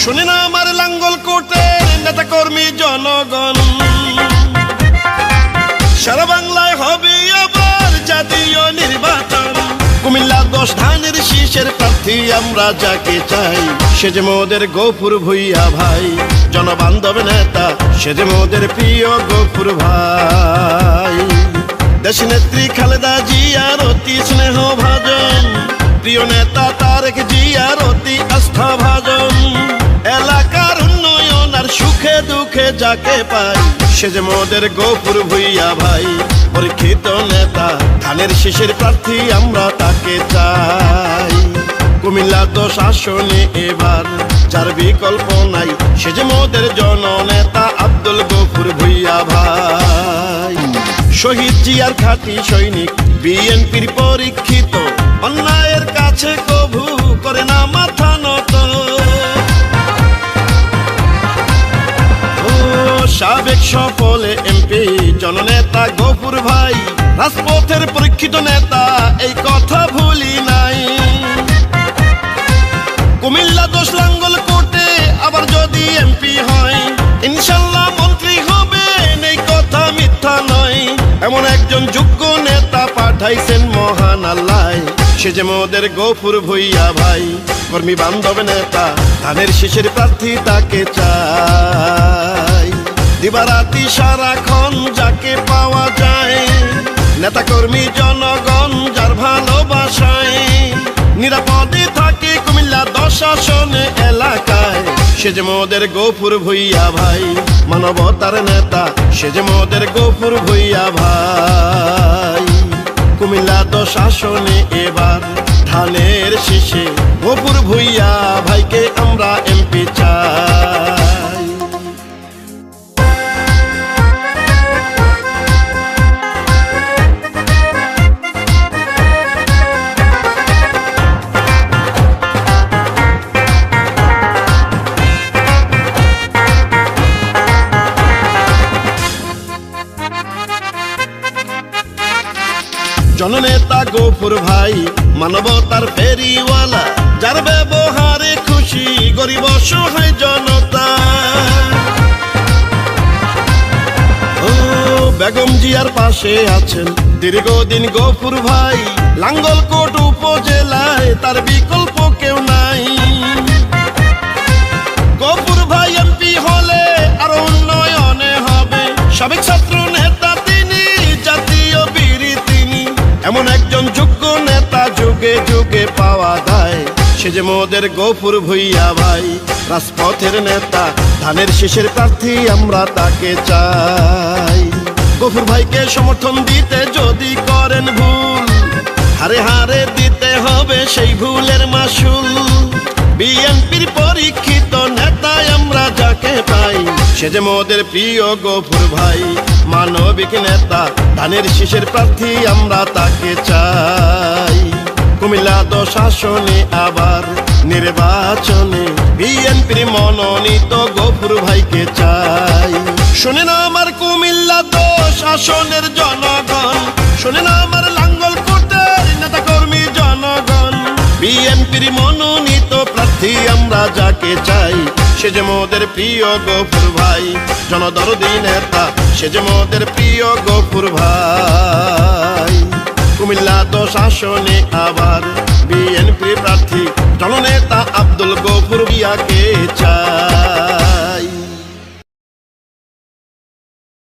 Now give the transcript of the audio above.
শুনে না আমার লাঙ্গল কোটের নেতা কর্মী জনগণ, সারা বাংলায় হবে আবার জাতীয় নির্বাচন। কুমিল্লা 10 ধানের শীষের প্রার্থী আমরা যাকে চাই, সে যে মোদের গফুর ভুইয়া ভাই। জনবান্ধব নেতা সে যে মোদের প্রিয় গফুর ভাই। দেশ নেত্রী খালেদা জিয়ার অতি স্নেহ ভাজন, প্রিয় নেতা তারেক জিয়ার অতি আস্থা ভাজন। এলাকার উন্নয়ন আর সুখে দুঃখে যাকে পাই, সে যে মোদের গফুর ভুইয়া ভাই। পরীক্ষিত নেতা ধানের শীষের প্রার্থী আমরা তাকে চাই। কুমিল্লা 10 আসনে এবার যার বিকল্প নাই, সে যে মোদের জননেতা আব্দুল গফুর ভুইয়া ভাই। শহীদ জিয়ার খাঁটি সৈনিক, বিএনপির পরীক্ষিত, অন্যায়ের কাছে কভু করে না মাথা নত। সাবেক সফলে এমপি জননেতা গফুর ভাই, রাজপথের পরীক্ষিত নেতা এই কথা ভুলি নাই। কুমিল্লা 10 লাঙ্গল কোটে আবার যদি এমপি হয়, ইনশাল্লাহ মন্ত্রী হবে, এই কথা মিথ্যা নয়। এমন একজন যোগ্য নেতা পাঠাইছেন মহান আল্লাহ, সে যে মোদের গফুর ভুইয়া ভাই। কর্মী বান্ধব নেতা ধানের শীষের প্রার্থী তাকে চাই। দিবারাতি সারাক্ষণ যাকে পাওয়া যায়, নেতা কর্মী জনগণ যার ভালোবাসায়। নিরাপদে থাকে কুমিল্লা 10 আসনে এলাকায়, সে যে মোদের গফুর ভুইয়া ভাই। মানবতার নেতা সে যে মোদের গফুর ভুইয়া ভাই। কুমিল্লা 10 আসনে এবার ধানের শীষে গফুর ভুইয়া ভাইকে আমরা এমপি চাই। জননেতা গফুর ভাই মানবতার ফেরিওয়ালা, যার ব্যবহারে খুশি গরিব অসহায় জনতা। বেগম জিয়ার পাশে আছেন দীর্ঘদিন গফুর ভাই। লাঙ্গলকোট উপজেলায় তার বিকল্প কেউ নাই। গফুর ভাই এমপি হলে আরো উন্নয়নে হবে। সাবেক ছাত্র নেতা তিনি, জাতীয় বীর তিনি। এমন একজন যোগ্য নেতা যুগে যুগে পাওয়া যায়, সে যে মোদের গফুর ভুইয়া ভাই। রাজপথের নেতা ধানের শীষের প্রার্থী আমরা তাকে চাই। গফুর ভাইকে সমর্থন দিতে যদি করেন ভুল, হারে হারে দিতে হবে সেই ভুলের মাসুল। বিএনপির পরীক্ষিত নেতা আমরা যাকে পাই, সে যে মোদের প্রিয় গফুর ভাই। মানবিক নেতা ধানের শীষের প্রার্থী আমরা তাকে চাই। কুমিল্লা 10 আসনে আবার নির্বাচনে বিএনপির মনোনীত গফুর ভাইকে চাই। শুনে না আমার কুমিল্লা 10 আসনের জনগণ, শুনে না আমার লাঙ্গল কোটের নেতা কর্মী জনগণ। বিএনপির মনোনীত প্রার্থী আমরা যাকে চাই, সে যে মোদের প্রিয় গফুর ভাই। জনদরদি নেতা সে যে মোদের প্রিয় গফুর ভাই। কুমিল্লা 10 আসনে আবার বিএনপি প্রার্থী জননেতা আব্দুল গফুর ভুইয়াকে চাই।